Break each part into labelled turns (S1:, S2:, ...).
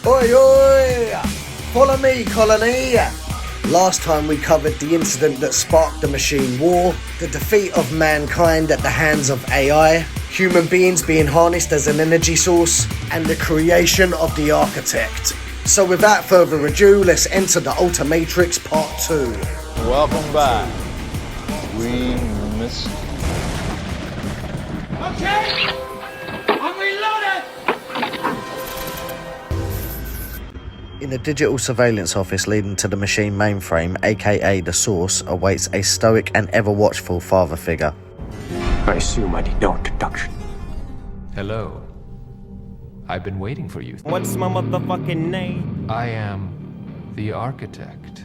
S1: Oi, oi! Follow me, colony! Last time we covered the incident that sparked the machine war, the defeat of mankind at the hands of AI, human beings being harnessed as an energy source, and the creation of the Architect. So without further ado, let's enter the Ultimatrix Part 2.
S2: Welcome back. We missed.
S3: Okay! I'm reloaded!
S1: In a digital surveillance office leading to the machine mainframe, aka the Source, awaits a stoic and ever-watchful father figure.
S4: I assume I need no introduction.
S5: Hello. I've been waiting for you.
S6: What's my motherfucking name?
S5: I am the Architect.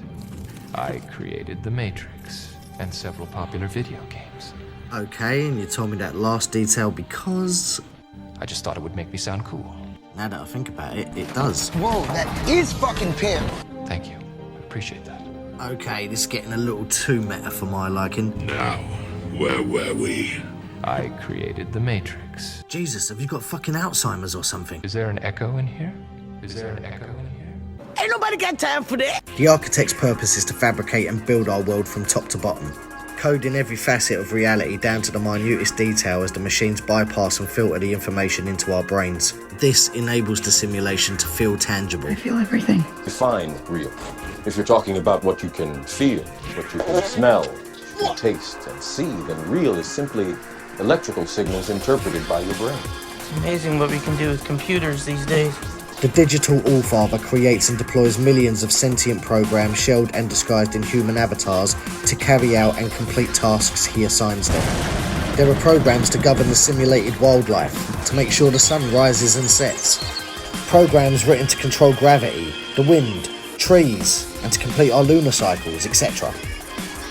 S5: I created the Matrix and several popular video games.
S1: Okay, and you told me that last detail because...
S5: I just thought it would make me sound cool.
S1: Now that I think about it, it does.
S7: Whoa, that is fucking pimp.
S5: Thank you. I appreciate that.
S1: Okay, this is getting a little too meta for my liking.
S8: Now, where were we?
S5: I created the Matrix.
S1: Jesus, have you got fucking Alzheimer's or something?
S5: Is there an echo in here? Is there an echo in here?
S7: Ain't nobody got time for that.
S1: The Architect's purpose is to fabricate and build our world from top to bottom, coding every facet of reality down to the minutest detail as the machines bypass and filter the information into our brains. This enables the simulation to feel tangible.
S9: I feel everything.
S2: Define real. If you're talking about what you can feel, what you can smell, and taste and see, then real is simply electrical signals interpreted by your brain.
S6: It's amazing what we can do with computers these days.
S1: The digital Allfather creates and deploys millions of sentient programs shelled and disguised in human avatars to carry out and complete tasks he assigns them. There are programs to govern the simulated wildlife, to make sure the sun rises and sets. Programs written to control gravity, the wind, trees, and to complete our lunar cycles, etc.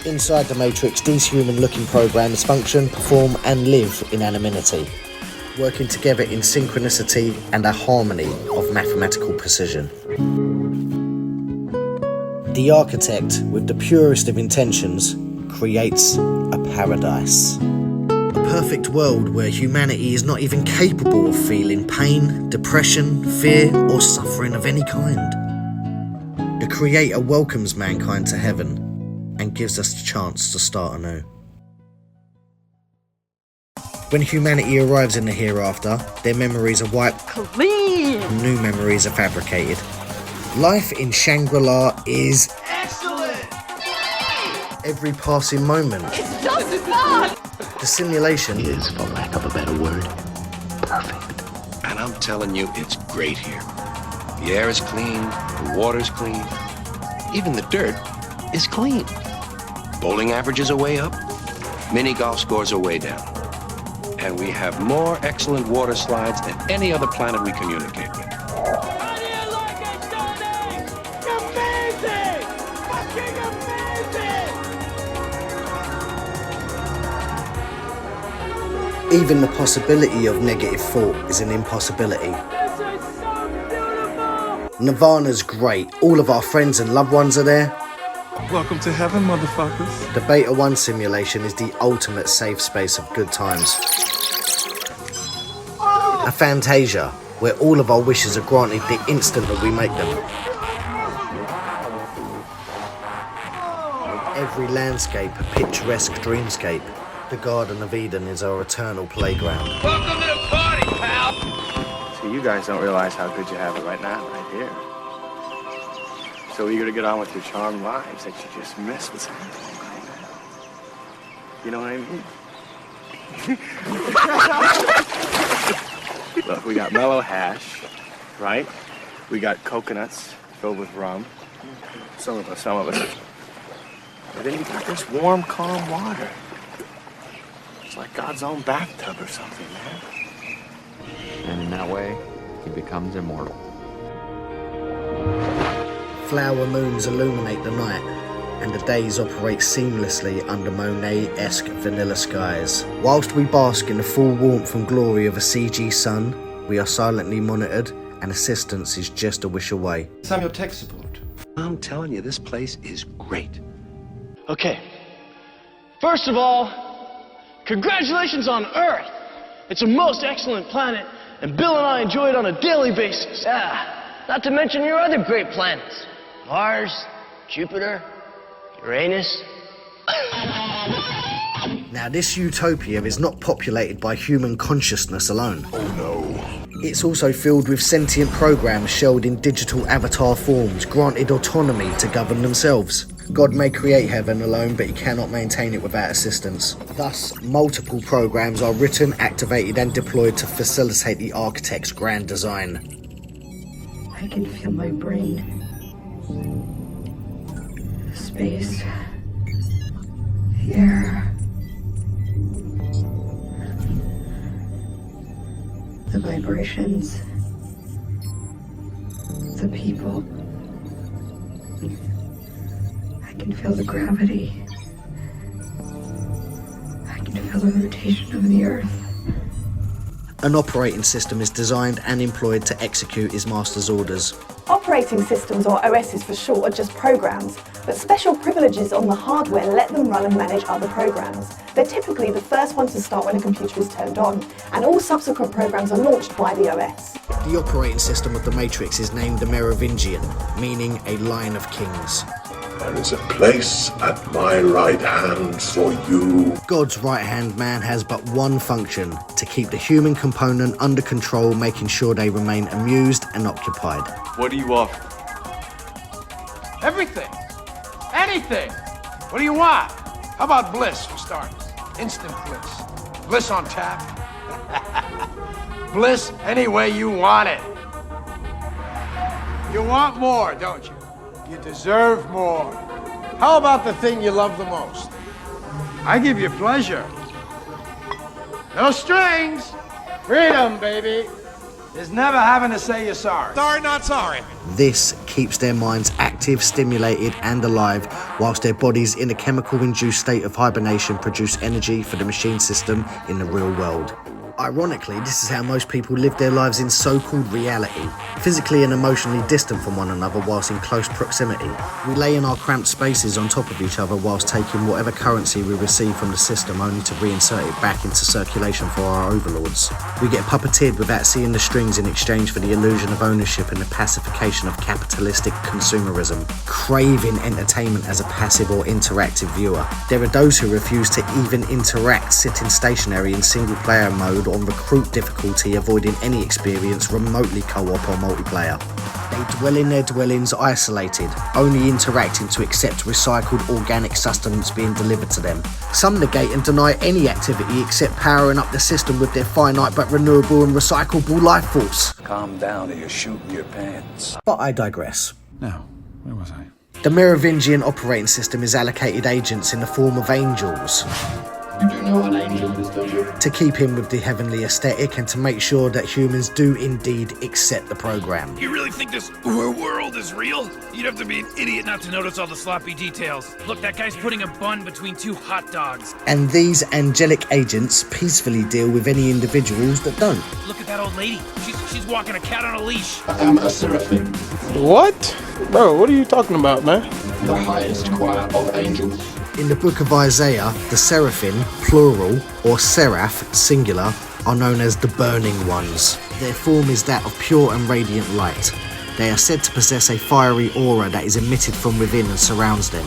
S1: Inside the Matrix, these human-looking programs function, perform, and live in anonymity, working together in synchronicity and a harmony of mathematical precision. The Architect, with the purest of intentions, creates a paradise. A perfect world where humanity is not even capable of feeling pain, depression, fear, or suffering of any kind. The Creator welcomes mankind to heaven and gives us the chance to start anew. When humanity arrives in the hereafter, their memories are wiped clean and new memories are fabricated. Life in Shangri-La is excellent! Every passing moment.
S3: It's just fun!
S1: The simulation
S4: Is, for lack of a better word, perfect.
S8: And I'm telling you, it's great here. The air is clean, the water's clean, even the dirt is clean. Bowling averages are way up, mini golf scores are way down. And we have more excellent water slides than any other planet we communicate with.
S3: How do you like it, Tony? Amazing! Fucking amazing!
S1: even the possibility of negative thought is an impossibility.
S3: This is so beautiful!
S1: Nirvana's great, all of our friends and loved ones are there.
S10: Welcome to heaven, motherfuckers.
S1: The Beta 1 simulation is the ultimate safe space of good times. A Fantasia, where all of our wishes are granted the instant that we make them. Every landscape a picturesque dreamscape. The Garden of Eden is our eternal playground.
S3: Welcome to the party, pal!
S4: So you guys don't realize how good you have it right now, right here. So eager to get on with your charmed lives that you just miss what's happening right now. You know what I mean? Look, we got mellow hash, right? We got coconuts filled with rum. Some of us. And then you got this warm, calm water. It's like God's own bathtub or something, man.
S11: And in that way, he becomes immortal.
S1: Flower moons illuminate the night, and the days operate seamlessly under Monet-esque vanilla skies. Whilst we bask in the full warmth and glory of a CG sun, we are silently monitored, and assistance is just a wish away.
S10: I'm your tech support.
S8: I'm telling you, this place is great.
S6: Okay. First of all, congratulations on Earth. It's a most excellent planet, and Bill and I enjoy it on a daily basis. Not to mention your other great planets. Mars, Jupiter, Uranus.
S1: Now, this utopia is not populated by human consciousness alone.
S9: Oh no.
S1: It's also filled with sentient programs shelled in digital avatar forms, granted autonomy to govern themselves. God may create heaven alone, but he cannot maintain it without assistance. Thus, multiple programs are written, activated and deployed to facilitate the architect's grand design.
S12: I can feel my brain. The space. The air. The vibrations. The people. I can feel the gravity. I can feel the rotation of the earth.
S1: An operating system is designed and employed to execute his master's orders.
S13: Operating systems, or OSs for short, are just programs, but special privileges on the hardware let them run and manage other programs. They're typically the first one to start when a computer is turned on, and all subsequent programs are launched by the OS.
S1: The operating system of the Matrix is named the Merovingian, meaning a line of kings.
S9: There is a place at my right hand for you.
S1: God's right-hand man has but one function, to keep the human component under control, making sure they remain amused and occupied.
S4: What do you offer?
S14: Everything. Anything. What do you want? How about bliss for starters? Instant bliss. Bliss on tap. Bliss any way you want it. You want more, don't you? You deserve more. How about the thing you love the most? I give you pleasure. No strings. Freedom, baby. There's never having to say you're sorry. Sorry, not sorry.
S1: This keeps their minds active, stimulated and alive, whilst their bodies in a chemical-induced state of hibernation produce energy for the machine system in the real world. Ironically, this is how most people live their lives in so-called reality, physically and emotionally distant from one another whilst in close proximity. We lay in our cramped spaces on top of each other whilst taking whatever currency we receive from the system, only to reinsert it back into circulation for our overlords. We get puppeteered without seeing the strings in exchange for the illusion of ownership and the pacification of capitalistic consumerism, craving entertainment as a passive or interactive viewer. There are those who refuse to even interact, sitting stationary in single-player mode on recruit difficulty, avoiding any experience remotely co-op or multiplayer. They dwell in their dwellings isolated, only interacting to accept recycled organic sustenance being delivered to them. Some negate and deny any activity except powering up the system with their finite but renewable and recyclable life force.
S15: Calm down or you're shooting your pants.
S1: But I digress.
S10: Now, where was I?
S1: The Merovingian operating system is allocated agents in the form of angels.
S16: You do know what an angel is, don't you?
S1: To keep in with the heavenly aesthetic and to make sure that humans do indeed accept the program.
S17: You really think this world is real? You'd have to be an idiot not to notice all the sloppy details. Look, that guy's putting a bun between two hot dogs.
S1: And these angelic agents peacefully deal with any individuals that don't.
S17: Look at that old lady. She's walking a cat on a leash.
S16: I am a seraphim.
S4: What? Bro, what are you talking about, man?
S16: The highest choir of angels.
S1: In the book of Isaiah, the seraphim, plural, or seraph, singular, are known as the burning ones. Their form is that of pure and radiant light. They are said to possess a fiery aura that is emitted from within and surrounds them.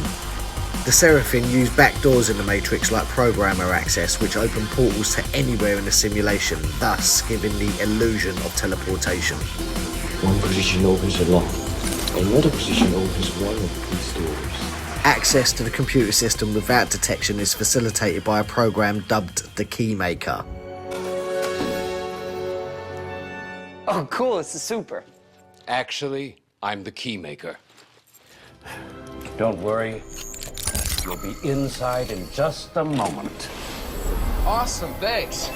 S1: The seraphim use back doors in the Matrix like programmer access, which open portals to anywhere in the simulation, thus giving the illusion of teleportation.
S16: One position opens a lock, another position opens one of these doors.
S1: Access to the computer system without detection is facilitated by a program dubbed the Keymaker.
S18: Oh, cool, it's a super.
S19: Actually, I'm the Keymaker.
S15: Don't worry. You'll be inside in just a moment.
S19: Awesome, thanks.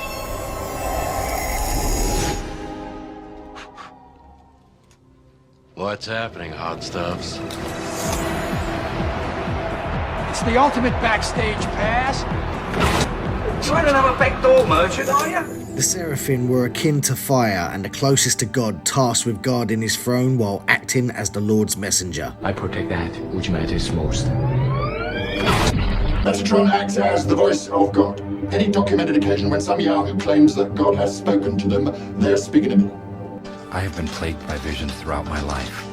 S8: What's happening, hot stuffs?
S14: It's the ultimate backstage pass.
S15: Trying to have a backdoor merchant, are you?
S1: The Seraphim were akin to fire and the closest to God, tasked with guarding his throne while acting as the Lord's messenger.
S16: I protect that which matters most. Metatron acts as the voice of God. Any documented occasion when some Yahoo claims that God has spoken to them, they're speaking to me.
S20: I have been plagued by visions throughout my life.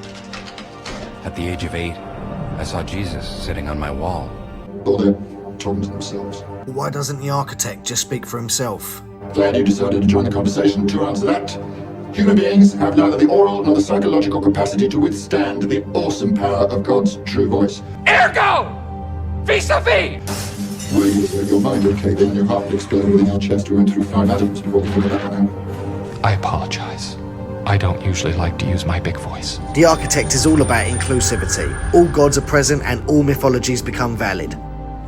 S20: At the age of 8, I saw Jesus sitting on my wall.
S9: Or they're talking to themselves.
S1: Why doesn't the architect just speak for himself?
S9: Glad you decided to join the conversation to answer that. Human beings have neither the oral nor the psychological capacity to withstand the awesome power of God's true voice.
S3: Ergo! Vis-a-vis!
S9: Were you to your mind okay then your heart would explode within your chest? We went through 5 atoms before we figured that one out.
S5: I apologize. I don't usually like to use my big voice.
S1: The architect is all about inclusivity. All gods are present and all mythologies become valid.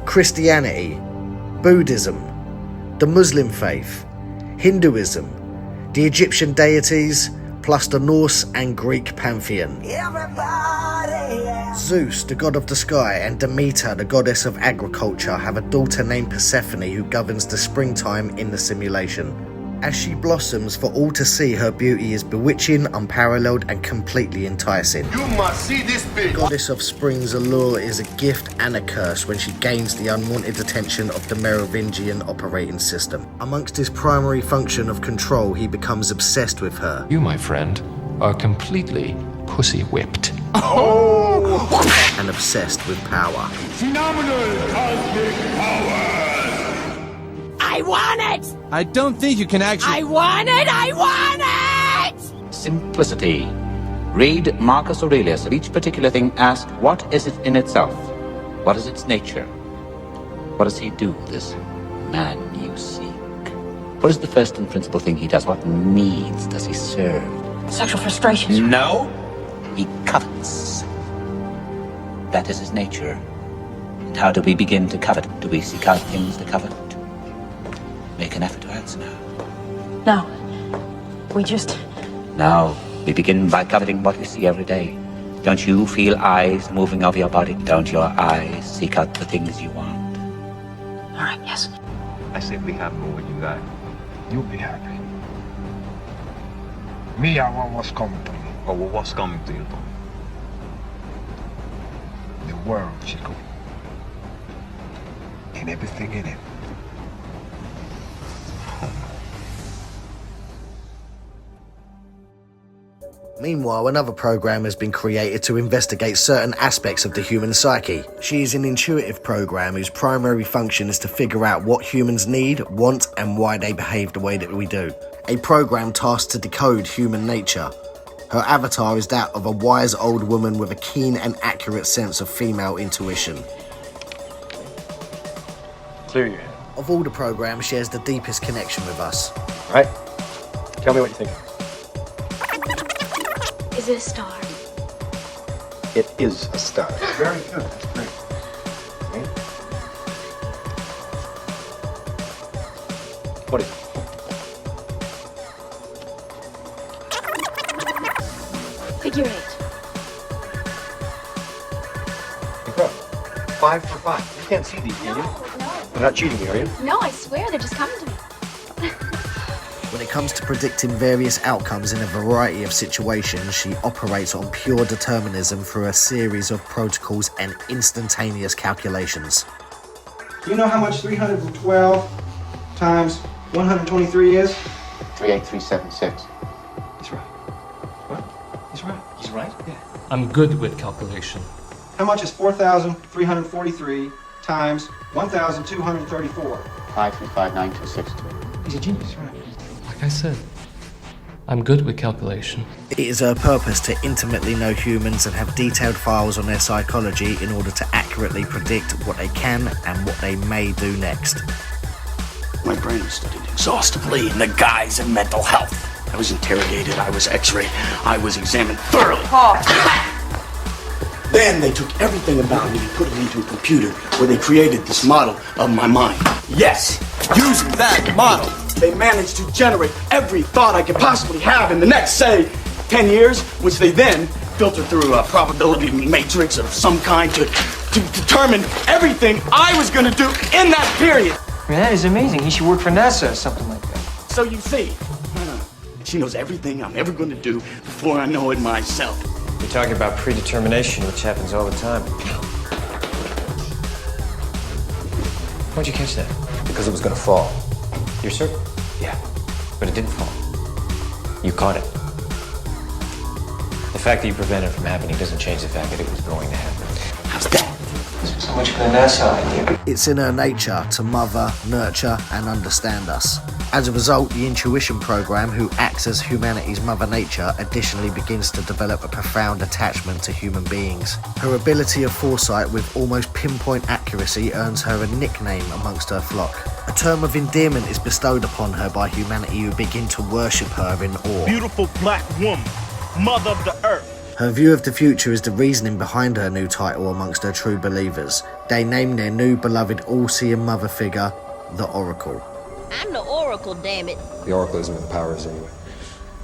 S1: Christianity, Buddhism, the Muslim faith, Hinduism, the Egyptian deities, plus the Norse and Greek pantheon. Zeus, the god of the sky, and Demeter, the goddess of agriculture, have a daughter named Persephone who governs the springtime in the simulation. As she blossoms for all to see, her beauty is bewitching, unparalleled, and completely enticing.
S9: You must see this bitch!
S1: The goddess of spring's allure is a gift and a curse when she gains the unwanted attention of the Merovingian operating system. Amongst his primary function of control, he becomes obsessed with her.
S5: You, my friend, are completely pussy-whipped.
S1: And obsessed with power.
S3: Phenomenal cosmic powers! I want it!
S10: I don't think you can actually...
S3: I want it! I want it!
S21: Simplicity. Read Marcus Aurelius. Of each particular thing, ask, what is it in itself? What is its nature? What does he do, this man you seek? What is the first and principal thing he does? What needs does he serve?
S12: Sexual frustrations.
S21: No. He covets. That is his nature. And how do we begin to covet? Do we seek out things to covet? Make an effort to answer now.
S12: No. We just...
S21: Now, we begin by coveting what we see every day. Don't you feel eyes moving over your body? Don't your eyes seek out the things you want?
S12: All right, yes.
S22: I say be happy with what you got.
S14: You'll be happy. Me, I want what's coming to me.
S22: Oh, well, what's coming to you, Tom?
S14: The world, Chico. And everything in it.
S1: Meanwhile, another program has been created to investigate certain aspects of the human psyche. She is an intuitive program whose primary function is to figure out what humans need, want, and why they behave the way that we do. A program tasked to decode human nature. Her avatar is that of a wise old woman with a keen and accurate sense of female intuition.
S4: Clear your head.
S1: Of all the programs, she has the deepest connection with us.
S4: Right? Tell me what you think.
S12: Is it a star?
S4: It is a star.
S14: Very good. That's great.
S4: What is it?
S12: Figure 8.
S4: Incredible. 5 for 5. You can't see these, can you? You're not cheating me, are you?
S12: No, I swear, they're just coming to me.
S1: When it comes to predicting various outcomes in a variety of situations, she operates on pure determinism through a series of protocols and instantaneous calculations.
S23: Do you know how much 312 times 123 is?
S21: 38376.
S23: He's right. What? He's right.
S4: He's right?
S23: Yeah.
S24: I'm good with calculation.
S23: How much is 4,343 times 1,234?
S21: 5359262.
S23: He's a genius, right?
S24: Like I said, I'm good with calculation.
S1: It is her purpose to intimately know humans and have detailed files on their psychology in order to accurately predict what they can and what they may do next.
S25: My brain was studied exhaustively in the guise of mental health. I was interrogated, I was x-rayed, I was examined thoroughly. Then they took everything about me and put it into a computer where they created this model of my mind. Yes, using that model, they managed to generate every thought I could possibly have in the next, say, 10 years, which they then filter through a probability matrix of some kind to determine everything I was going to do in that period.
S26: I mean, that is amazing. He should work for NASA or something like that.
S25: So you see, she knows everything I'm ever going to do before I know it myself.
S26: You're talking about predetermination, which happens all the time. Why'd you catch that?
S4: Because it was going to fall.
S26: You're certain?
S4: Yeah.
S26: But it didn't fall. You caught it. fact that you prevented it from happening doesn't change the fact that it was going to happen.
S25: How's that?
S26: So much for the NASA idea.
S1: It's in her nature to mother, nurture, and understand us. As a result, the Intuition program, who acts as humanity's mother nature, additionally begins to develop a profound attachment to human beings. Her ability of foresight with almost pinpoint accuracy earns her a nickname amongst her flock. A term of endearment is bestowed upon her by humanity, who begin to worship her in awe.
S3: Beautiful black woman, mother of the earth.
S1: Her view of the future is the reasoning behind her new title amongst her true believers. They name their new beloved all-seeing mother figure, the Oracle.
S2: I'm the Oracle, damn it.
S6: The Oracle isn't with Powers anyway.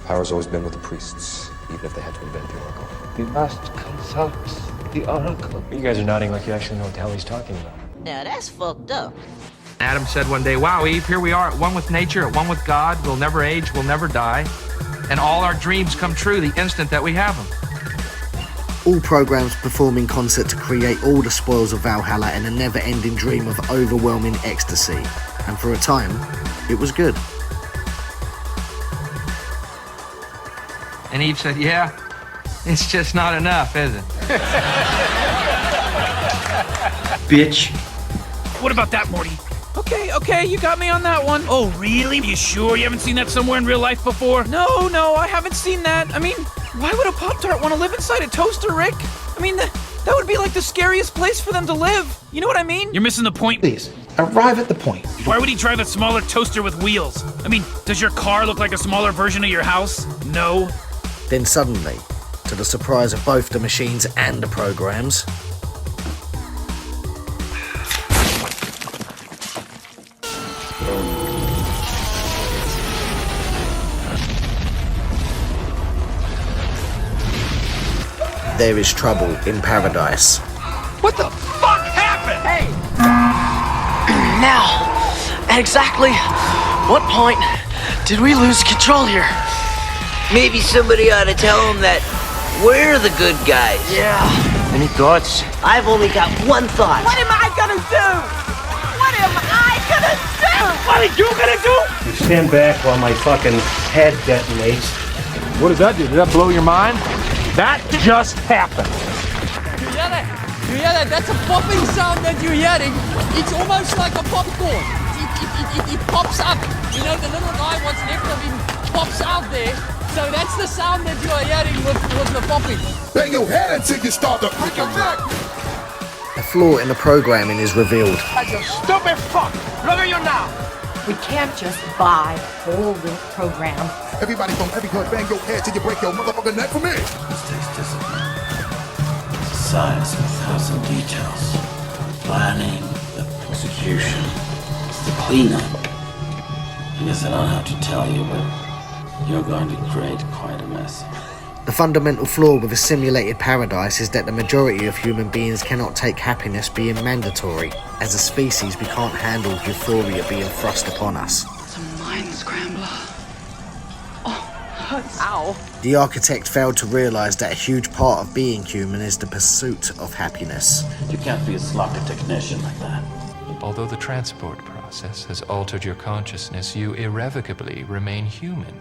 S6: Power's always been with the priests, even if they had to invent the Oracle.
S26: You must consult the Oracle. You guys are nodding like you actually know what the hell he's talking about.
S2: Now that's fucked up.
S7: Adam said one day, wow, Eve, here we are at one with nature, at one with God. We'll never age, we'll never die. And all our dreams come true the instant that we have them.
S1: All programs perform in concert to create all the spoils of Valhalla in a never-ending dream of overwhelming ecstasy. And for a time, it was good.
S7: And Eve said, yeah, it's just not enough, is it?
S3: Bitch. What about that, Morty? Okay, you got me on that one. Oh, really? You sure you haven't seen that somewhere in real life before? No, I haven't seen that. I mean, why would a Pop-Tart want to live inside a toaster, Rick? I mean, that would be like the scariest place for them to live. You know what I mean? You're missing the point.
S11: Please, arrive at the point.
S3: Why would he drive a smaller toaster with wheels? I mean, does your car look like a smaller version of your house? No.
S1: Then suddenly, to the surprise of both the machines and the programs, there is trouble in paradise.
S3: What the fuck happened? Hey!
S25: Now, at exactly what point did we lose control here?
S2: Maybe somebody ought to tell him that we're the good guys.
S25: Yeah.
S11: Any thoughts?
S2: I've only got one thought.
S3: What am I gonna do? What am I gonna do? What are you gonna do?
S26: You stand back while my fucking head detonates.
S3: What did that do? Did that blow your mind? That just happened.
S13: You hear that? You hear that? That's a popping sound that you're hearing. It's almost like a popcorn. It pops up. You know, the little guy, what's left of him, pops out there. So that's the sound that you're hearing with the popping.
S9: Bang your head until you start to freaking back.
S1: A flaw in the programming is revealed.
S3: You stupid fuck! Look at you now!
S17: We can't just buy the whole program.
S9: Everybody from every hood, bang your head till you break your motherfucking neck for me.
S27: This takes discipline. It's a science with 1,000 details. The planning, the execution, it's the cleanup. I guess I don't have to tell you, but you're going to create quite a mess.
S1: The fundamental flaw with a simulated paradise is that the majority of human beings cannot take happiness being mandatory. As a species, we can't handle euphoria being thrust upon us.
S17: It's a mind scrambler. Ow.
S1: The architect failed to realise that a huge part of being human is the pursuit of happiness.
S27: You can't be a sloppy technician like that.
S5: Although the transport process has altered your consciousness, you irrevocably remain human.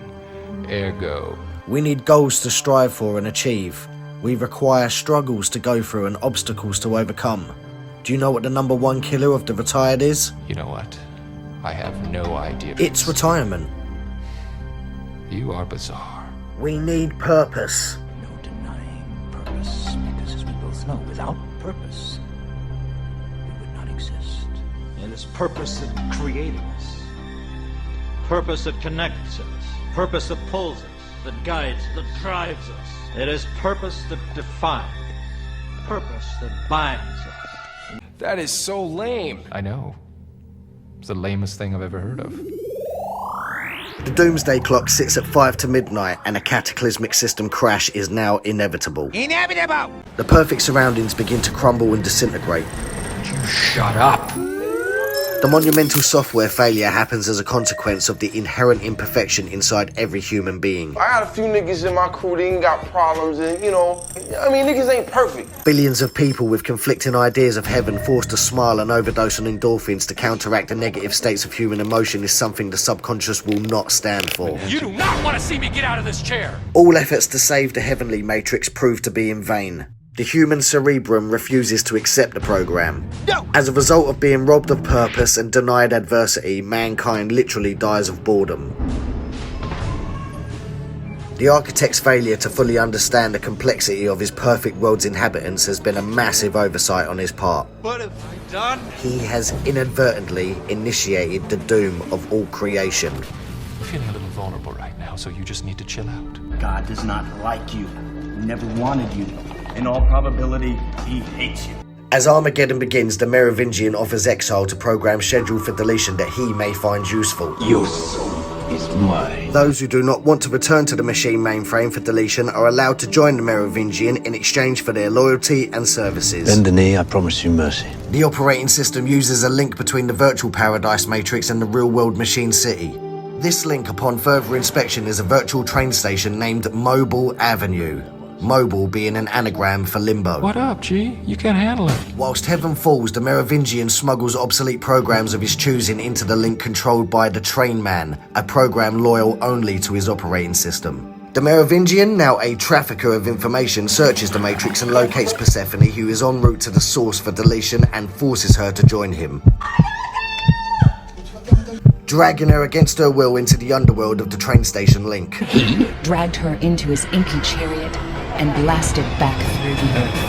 S5: Ergo,
S1: we need goals to strive for and achieve. We require struggles to go through and obstacles to overcome. Do you know what the number one killer of the retired is?
S5: You know what? I have no idea.
S1: It's retirement.
S5: You are bizarre.
S1: We need purpose.
S27: No denying purpose, because as we both know, without purpose, we would not exist.
S28: It is purpose that created us. Purpose that connects us. Purpose that pulls us, that guides, that drives us. It is purpose that defines. Purpose that binds us.
S26: That is so lame.
S5: I know. It's the lamest thing I've ever heard of.
S1: The doomsday clock sits at 5 to midnight and a cataclysmic system crash is now inevitable.
S3: Inevitable!
S1: The perfect surroundings begin to crumble and disintegrate.
S5: You shut up.
S1: The monumental software failure happens as a consequence of the inherent imperfection inside every human being.
S8: I got a few niggas in my crew, they ain't got problems, and niggas ain't perfect.
S1: Billions of people with conflicting ideas of heaven forced to smile and overdose on endorphins to counteract the negative states of human emotion is something the subconscious will not stand for.
S3: You do not want to see me get out of this chair!
S1: All efforts to save the heavenly matrix prove to be in vain. The human cerebrum refuses to accept the program. No! As a result of being robbed of purpose and denied adversity, mankind literally dies of boredom. The architect's failure to fully understand the complexity of his perfect world's inhabitants has been a massive oversight on his part.
S3: What have I done?
S1: He has inadvertently initiated the doom of all creation.
S5: I'm feeling a little vulnerable right now, so you just need to chill out.
S25: God does not like you. He never wanted you. In all probability, he hates you.
S1: As Armageddon begins, the Merovingian offers Exile to program scheduled for deletion that he may find useful.
S27: Your soul is mine.
S1: Those who do not want to return to the machine mainframe for deletion are allowed to join the Merovingian in exchange for their loyalty and services.
S27: Bend the knee, I promise you mercy.
S1: The operating system uses a link between the virtual Paradise Matrix and the real-world Machine City. This link, upon further inspection, is a virtual train station named Mobile Avenue. Mobile being an anagram for limbo.
S5: What up, G? You can't handle it.
S1: Whilst heaven falls, the Merovingian smuggles obsolete programs of his choosing into the link controlled by the Train Man, a program loyal only to his operating system. The Merovingian, now a trafficker of information, searches the Matrix and locates Persephone, who is en route to the source for deletion, and forces her to join him, dragging her against her will into the underworld of the train station link.
S17: He dragged her into his inky chariot and blasted back through the earth.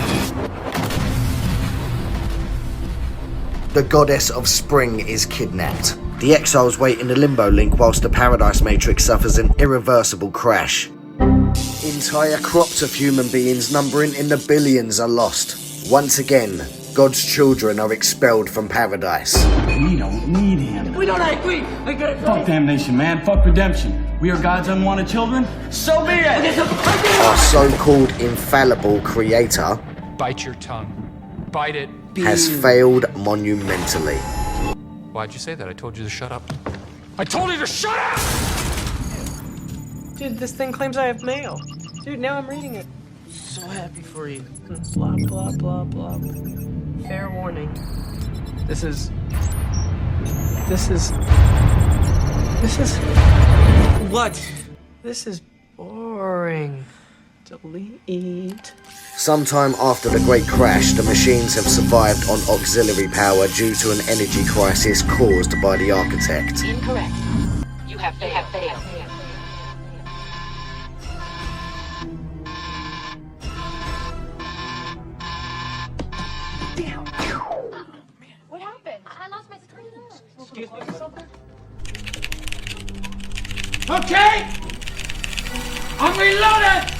S1: The goddess of spring is kidnapped. The exiles wait in the limbo link whilst the Paradise Matrix suffers an irreversible crash. Entire crops of human beings numbering in the billions are lost. Once again, God's children are expelled from paradise.
S25: We don't need him.
S13: We don't agree.
S25: Fuck damnation, man. Fuck redemption. We are God's unwanted children. So be it.
S1: Our so-called infallible creator
S5: Bite your tongue. Bite it.
S1: has failed monumentally.
S5: Why'd you say that? I told you to shut up. I told you to shut up!
S10: Dude, this thing claims I have mail. Dude, now I'm reading it. So happy for you. Blah, blah, blah, blah. Fair warning. This is... What? This is boring. Delete.
S1: Sometime after the Great Crash, the machines have survived on auxiliary power due to an energy crisis caused by the architect.
S12: Incorrect. You have failed. Damn. What happened? I lost my screen.
S10: Excuse me. Okay! I'm reloaded!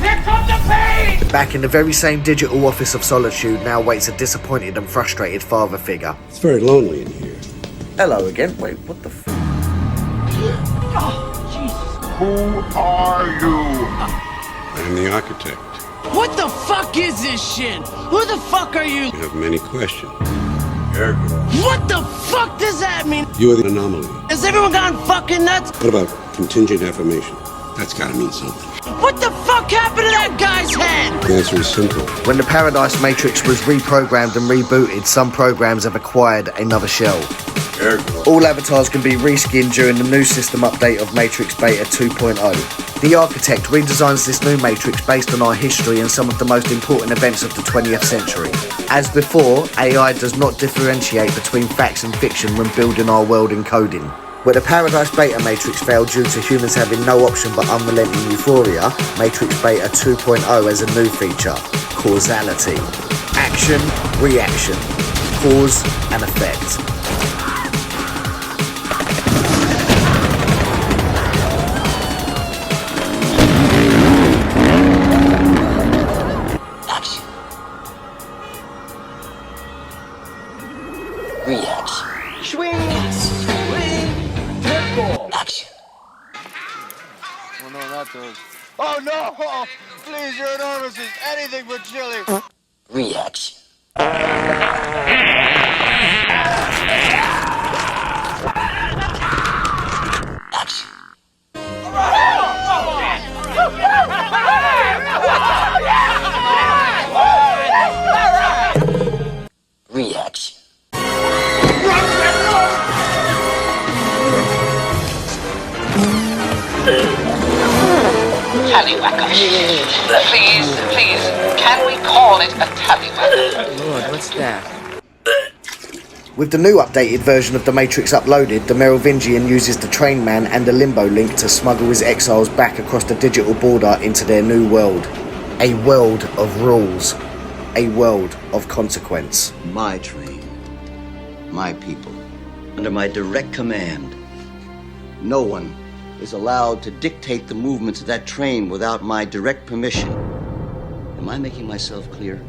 S10: Here comes the pain!
S1: Back in the very same digital office of Solitude now waits a disappointed and frustrated father figure.
S15: It's very lonely in here.
S1: Hello again. Wait, what the f...
S10: Oh, Jesus.
S15: Who are you? I am the architect.
S13: What the fuck is this shit? Who the fuck are you?
S15: You have many questions.
S13: What the fuck does that mean?
S15: You are the anomaly.
S13: Has everyone gone fucking nuts?
S15: What about contingent affirmation? That's gotta mean something.
S13: What the fuck happened to that guy's head?
S15: The answer is simple.
S1: When the Paradise Matrix was reprogrammed and rebooted, some programs have acquired another shell. All avatars can be reskinned during the new system update of Matrix Beta 2.0. The architect redesigns this new Matrix based on our history and some of the most important events of the 20th century. As before, AI does not differentiate between facts and fiction when building our world in coding. Where the Paradise Beta Matrix failed due to humans having no option but unrelenting euphoria, Matrix Beta 2.0 has a new feature, causality. Action, reaction, cause and effect.
S2: Reaction.
S10: Swing! Swing! Pitbull!
S2: Action.
S14: Oh no, not those. Oh no! Oh, please, your enormous is anything but chili.
S2: Reaction. Action. Reaction.
S16: Tallywhacker. Please, can we call it a tallywhacker?
S2: Lord, what's that?
S1: With the new updated version of The Matrix uploaded, the Merovingian uses the Train Man and the Limbo Link to smuggle his exiles back across the digital border into their new world. A world of rules. A world of consequence.
S18: My train. My people. Under my direct command. No one is allowed to dictate the movements of that train without my direct permission. Am I making myself clear?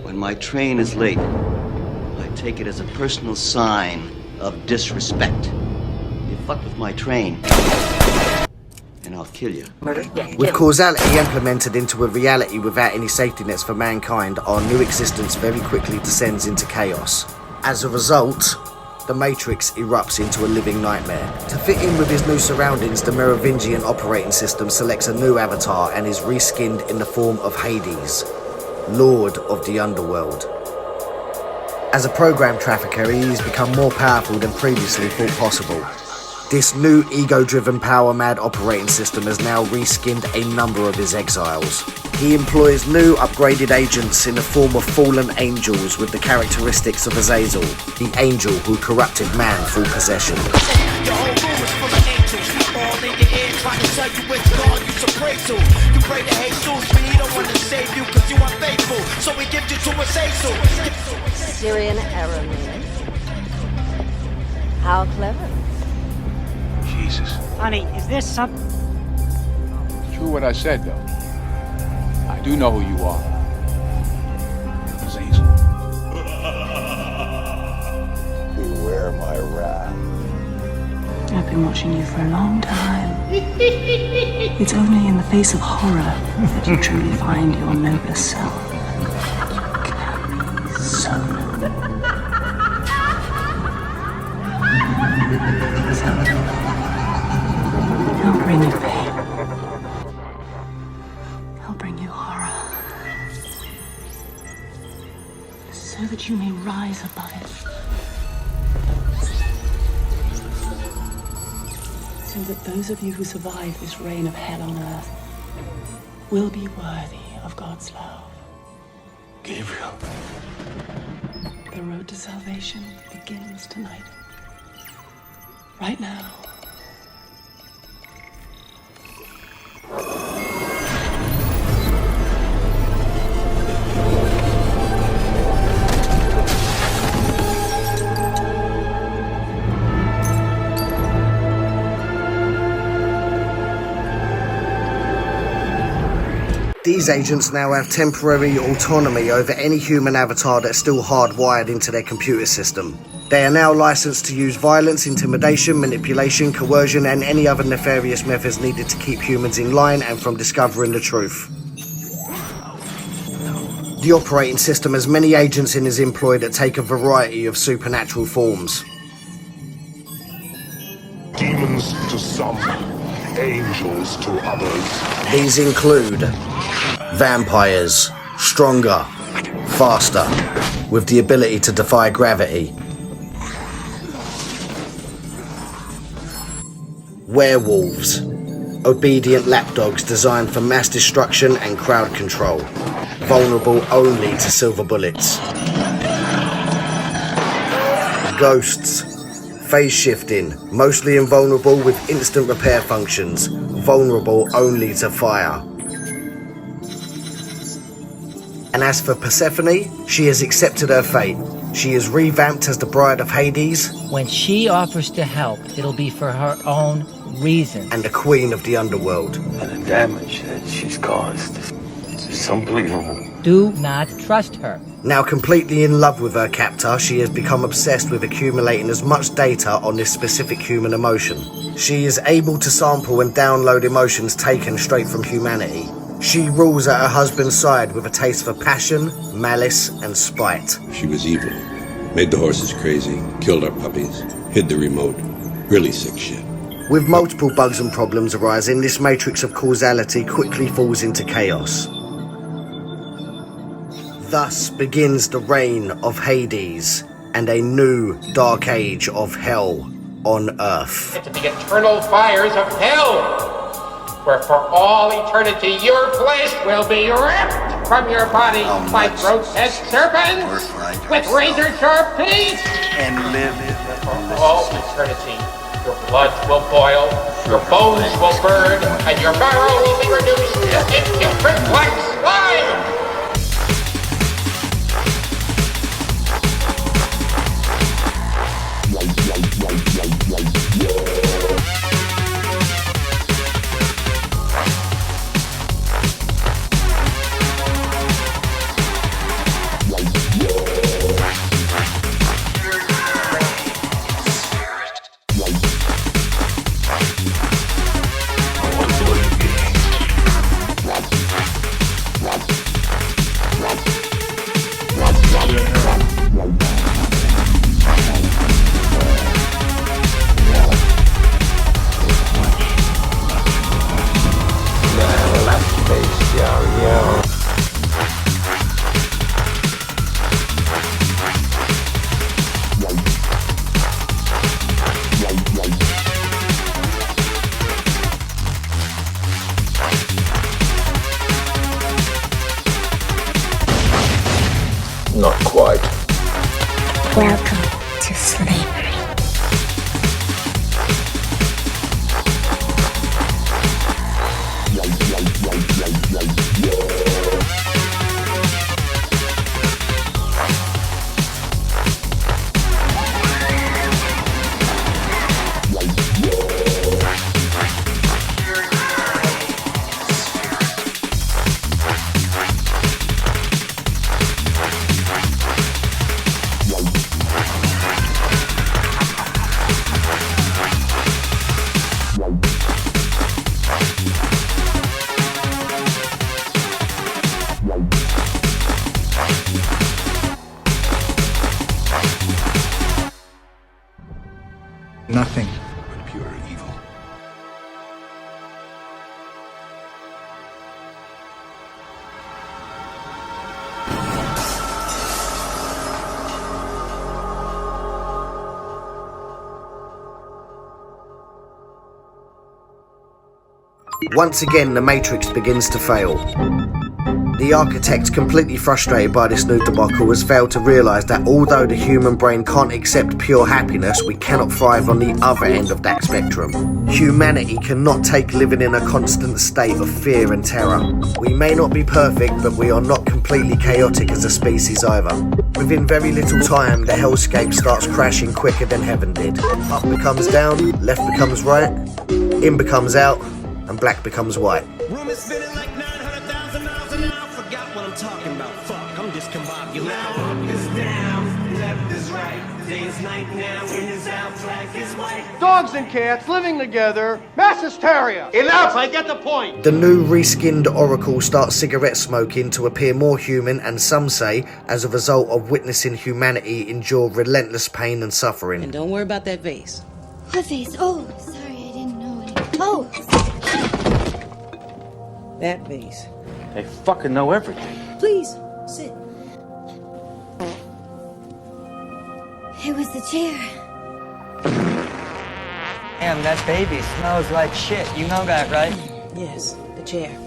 S18: When my train is late, I take it as a personal sign of disrespect. You fuck with my train, and I'll kill you.
S1: With causality implemented into a reality without any safety nets for mankind, our new existence very quickly descends into chaos. As a result, the Matrix erupts into a living nightmare. To fit in with his new surroundings, the Merovingian operating system selects a new avatar and is reskinned in the form of Hades, Lord of the Underworld. As a program trafficker, he has become more powerful than previously thought possible. This new ego-driven power-mad operating system has now reskinned a number of his exiles. He employs new upgraded agents in the form of fallen angels with the characteristics of Azazel, the angel who corrupted man through possession.
S19: Syrian Arameans. How clever.
S20: Jesus.
S21: Honey, is there something?
S20: True what I said, though. I do know who you are. Azazel.
S22: Beware my wrath.
S23: I've been watching you for a long time. It's only in the face of horror that you truly find your noblest self. So I'll bring you pain. I'll bring you horror. So that you may rise above it. So that those of you who survive this reign of hell on earth will be worthy of God's love.
S20: Gabriel.
S23: The road to salvation begins tonight. Right now.
S1: These agents now have temporary autonomy over any human avatar that's still hardwired into their computer system. They are now licensed to use violence, intimidation, manipulation, coercion, and any other nefarious methods needed to keep humans in line and from discovering the truth. The operating system has many agents in his employ that take a variety of supernatural forms.
S15: Demons to some, angels to others.
S1: These include vampires, stronger, faster, with the ability to defy gravity. Werewolves, obedient lapdogs designed for mass destruction and crowd control, vulnerable only to silver bullets. Ghosts, phase shifting, mostly invulnerable with instant repair functions, vulnerable only to fire. And as for Persephone, she has accepted her fate. She is revamped as the Bride of Hades.
S20: When she offers to help, it'll be for her own reason.
S1: And the Queen of the Underworld.
S22: And the damage that she's caused is unbelievable.
S20: Do not trust her.
S1: Now completely in love with her captor, she has become obsessed with accumulating as much data on this specific human emotion. She is able to sample and download emotions taken straight from humanity. She rules at her husband's side with a taste for passion, malice, and spite.
S4: She was evil. Made the horses crazy, killed our puppies, hid the remote. Really sick shit.
S1: With multiple bugs and problems arising, this matrix of causality quickly falls into chaos. Thus begins the reign of Hades and a new dark age of hell on Earth.
S16: Into the eternal fires of hell, where for all eternity your flesh will be ripped from your body by grotesque serpents with razor-sharp teeth.
S27: And live
S16: For all eternity, your blood will boil, your bones will burn, and your marrow will be reduced into putrid black slime.
S27: Not quite.
S12: Welcome to slavery.
S27: Nothing.
S4: But pure evil.
S1: Once again, the Matrix begins to fail. The architect, completely frustrated by this new debacle, has failed to realise that although the human brain can't accept pure happiness, we cannot thrive on the other end of that spectrum. Humanity cannot take living in a constant state of fear and terror. We may not be perfect, but we are not completely chaotic as a species either. Within very little time, the hellscape starts crashing quicker than heaven did. Up becomes down, left becomes right, in becomes out, and black becomes white.
S27: Room is spinning like 900,000 miles an hour. Forgot what I'm talking about. Fuck, I'm discombobulated. Up is down, left is right. Day is night now, in is out, black is white.
S14: Dogs and cats living together. Mass hysteria.
S27: Enough, I get the point.
S1: The new reskinned Oracle starts cigarette smoking to appear more human, and some say as a result of witnessing humanity endure relentless pain and suffering.
S10: And don't worry about that vase.
S12: What face? Oh, sorry, I didn't know it. Oh!
S10: That vase.
S27: They fucking know everything.
S10: Please, sit.
S12: It was the chair.
S6: Damn, that baby smells like shit. You know that, right?
S10: Yes, the chair.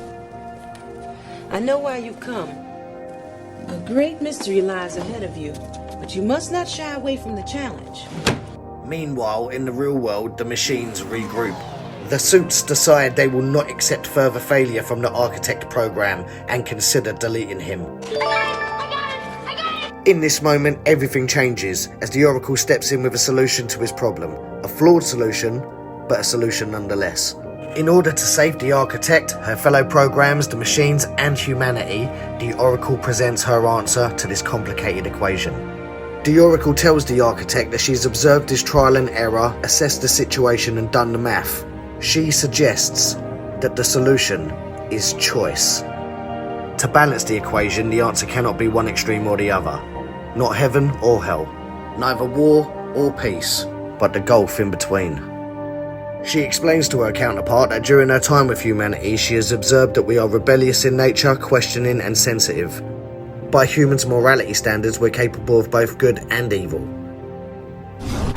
S10: I know why you've come. A great mystery lies ahead of you, but you must not shy away from the challenge.
S1: Meanwhile, in the real world, the machines regroup. The suits decide they will not accept further failure from the architect program and consider deleting him. In this moment, everything changes as the Oracle steps in with a solution to his problem. A flawed solution, but a solution nonetheless. In order to save the architect, her fellow programs, the machines, and humanity, the Oracle presents her answer to this complicated equation. The Oracle tells the architect that she's observed his trial and error, assessed the situation, and done the math. She suggests that the solution is choice. To balance the equation, the answer cannot be one extreme or the other. Not heaven or hell. Neither war or peace, but the gulf in between. She explains to her counterpart that during her time with humanity, she has observed that we are rebellious in nature, questioning and sensitive. By humans' morality standards, we're capable of both good and evil.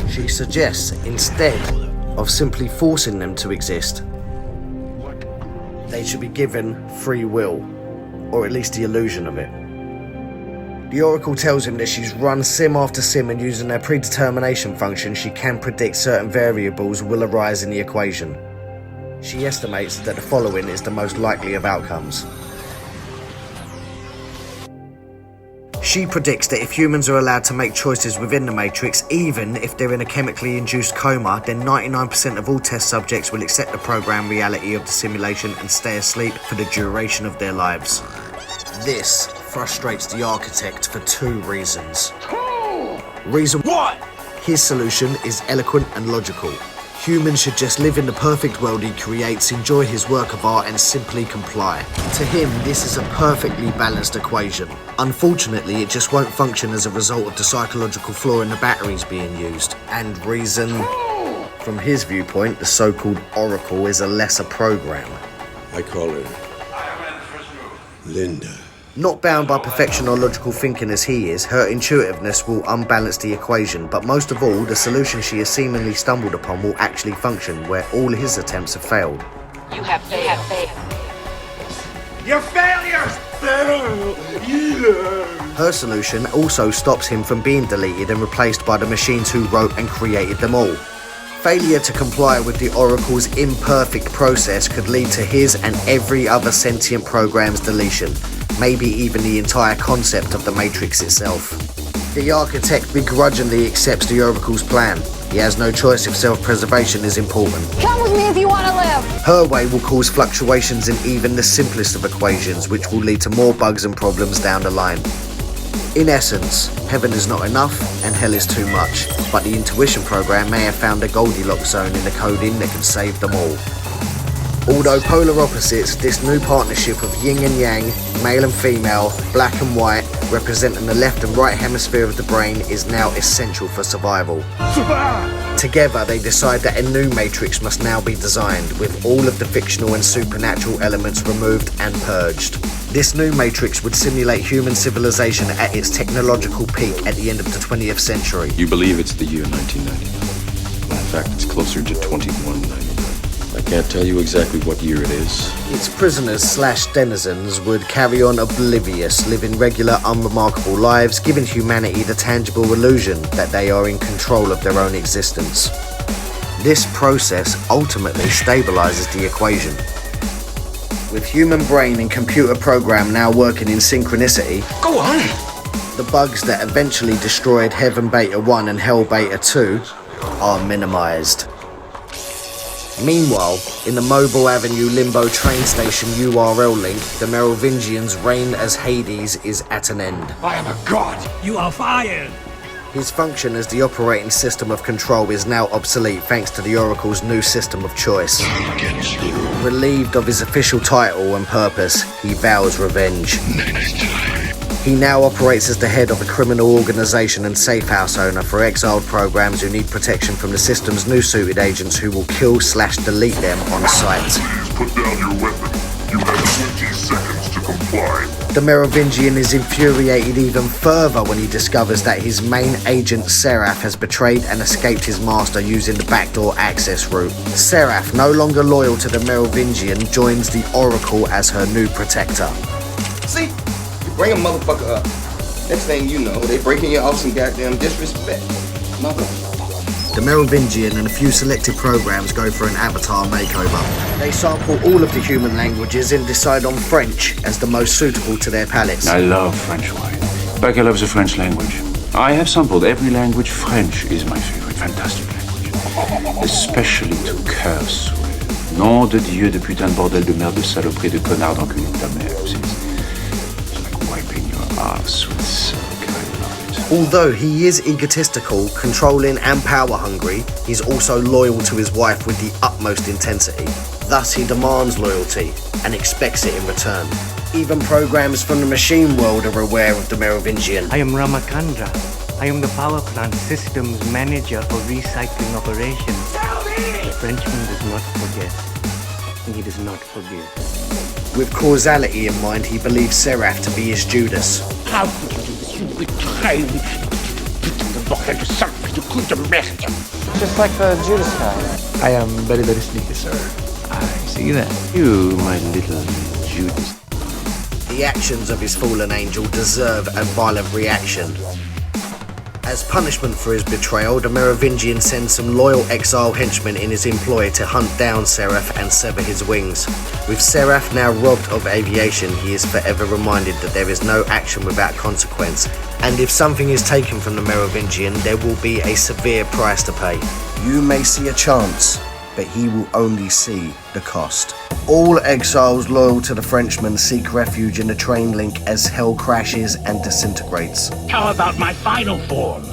S1: She suggests, instead of simply forcing them to exist, they should be given free will, or at least the illusion of it. The Oracle tells him that she's run sim after sim, and using her predetermination function, she can predict certain variables will arise in the equation. She estimates that the following is the most likely of outcomes. She predicts that if humans are allowed to make choices within the Matrix, even if they're in a chemically induced coma, then 99% of all test subjects will accept the program reality of the simulation and stay asleep for the duration of their lives. This frustrates the architect for two reasons. Reason 1: his solution is eloquent and logical. Humans should just live in the perfect world he creates, enjoy his work of art, and simply comply. To him, this is a perfectly balanced equation. Unfortunately, it just won't function as a result of the psychological flaw in the batteries being used. And reason? From his viewpoint, the so-called Oracle is a lesser program.
S4: I call her Linda.
S1: Not bound by perfection or logical thinking as he is, her intuitiveness will unbalance the equation, but most of all, the solution she has seemingly stumbled upon will actually function where all his attempts have failed.
S19: You have failed.
S14: You're failures!
S1: Her solution also stops him from being deleted and replaced by the machines who wrote and created them all. Failure to comply with the Oracle's imperfect process could lead to his and every other sentient program's deletion, maybe even the entire concept of the Matrix itself. The architect begrudgingly accepts the Oracle's plan. He has no choice if self-preservation is important.
S12: Come with me if you want to live.
S1: Her way will cause fluctuations in even the simplest of equations, which will lead to more bugs and problems down the line. In essence, heaven is not enough and hell is too much, but the intuition program may have found a Goldilocks zone in the coding that can save them all. Although polar opposites, this new partnership of yin and yang, male and female, black and white, representing the left and right hemisphere of the brain, is now essential for survival. Together, they decide that a new Matrix must now be designed, with all of the fictional and supernatural elements removed and purged. This new Matrix would simulate human civilization at its technological peak at the end of the 20th century.
S7: You believe it's the year 1999. In fact, it's closer to 2199. I can't tell you exactly what year it is.
S1: Its prisoners/denizens would carry on oblivious, living regular, unremarkable lives, giving humanity the tangible illusion that they are in control of their own existence. This process ultimately stabilizes the equation. With human brain and computer program now working in synchronicity,
S14: Go on!
S1: the bugs that eventually destroyed Heaven Beta 1 and Hell Beta 2 are minimized. Meanwhile, in the Mobile Avenue Limbo train station URL link, the Merovingian's reign as Hades is at an end.
S14: I am a god! You are fired!
S1: His function as the operating system of control is now obsolete thanks to the Oracle's new system of choice. Relieved of his official title and purpose, he vows revenge. He now operates as the head of a criminal organization and safe house owner for exiled programs who need protection from the system's new suited agents who will kill/delete them on sight.
S15: Put down your weapon. You have 20 seconds to comply.
S1: The Merovingian is infuriated even further when he discovers that his main agent Seraph has betrayed and escaped his master using the backdoor access route. Seraph, no longer loyal to the Merovingian, joins the Oracle as her new protector.
S8: See? You bring a motherfucker up. Next thing you know, they breaking you off some goddamn disrespect. Motherfucker.
S1: The Merovingian and a few selected programs go for an avatar makeover. They sample all of the human languages and decide on French as the most suitable to their palates.
S20: I love French wine. Becca loves the French language. I have sampled every language. French is my favorite. Fantastic language. Especially to curse with. Nom de Dieu de putain de bordel de merde de saloperie de connard d'enculé de ta mère. It's like wiping your ass with silk.
S1: Although he is egotistical, controlling and power hungry, he's also loyal to his wife with the utmost intensity. Thus he demands loyalty and expects it in return. Even programs from the machine world are aware of the Merovingian.
S3: I am Ramakandra. I am the power plant systems manager for recycling operations. The Frenchman does not forget. And he does not forgive.
S1: With causality in mind, he believes Seraph to be his Judas.
S15: How could you do this? You betrayed me. Putting the book into something you couldn't arrest him.
S6: Just like the Judas guy.
S5: I am very, very sneaky, sir. I see that.
S7: You, my little Judas.
S1: The actions of his fallen angel deserve a violent reaction. As punishment for his betrayal, the Merovingian sends some loyal exile henchmen in his employ to hunt down Seraph and sever his wings. With Seraph now robbed of aviation, he is forever reminded that there is no action without consequence, and if something is taken from the Merovingian, there will be a severe price to pay. You may see a chance, but he will only see the cost. All exiles loyal to the Frenchman seek refuge in the train link as hell crashes and disintegrates.
S15: How about my final form?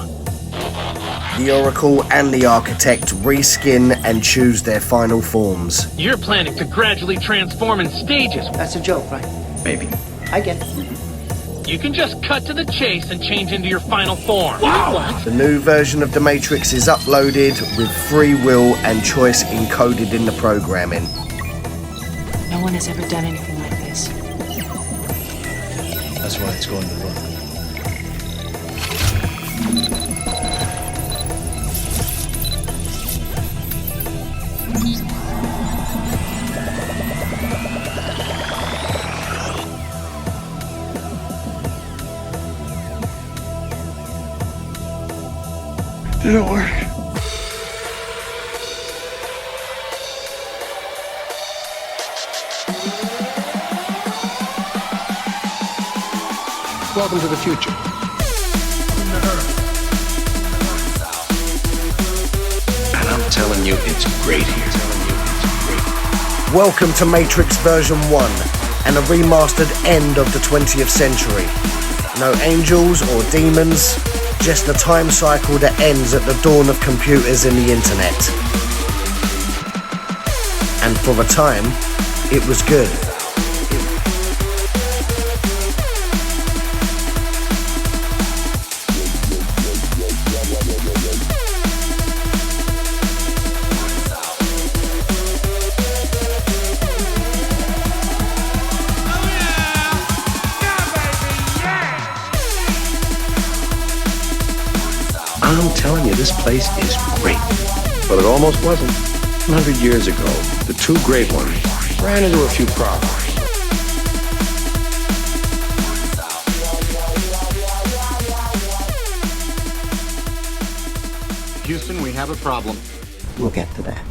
S1: The Oracle and the Architect reskin and choose their final forms.
S9: You're planning to gradually transform in stages.
S6: That's a joke, right?
S7: Maybe.
S6: I get it.
S9: You can just cut to the chase and change into your final form.
S15: Wow!
S1: The new version of the Matrix is uploaded with free will and choice encoded in the programming.
S23: No one has ever done anything like this.
S11: That's why it's going to work.
S15: Lord.
S11: Welcome to the future.
S7: And I'm telling you, it's great here.
S1: Welcome to Matrix version 1 and a remastered end of the 20th century. No angels or demons, just a time cycle that ends at the dawn of computers and the internet. And for a time, it was good.
S7: I'm telling you, this place is great. But it almost wasn't. 100 years ago, the two great ones ran into a few problems.
S25: Houston, we have a problem.
S18: We'll get to that.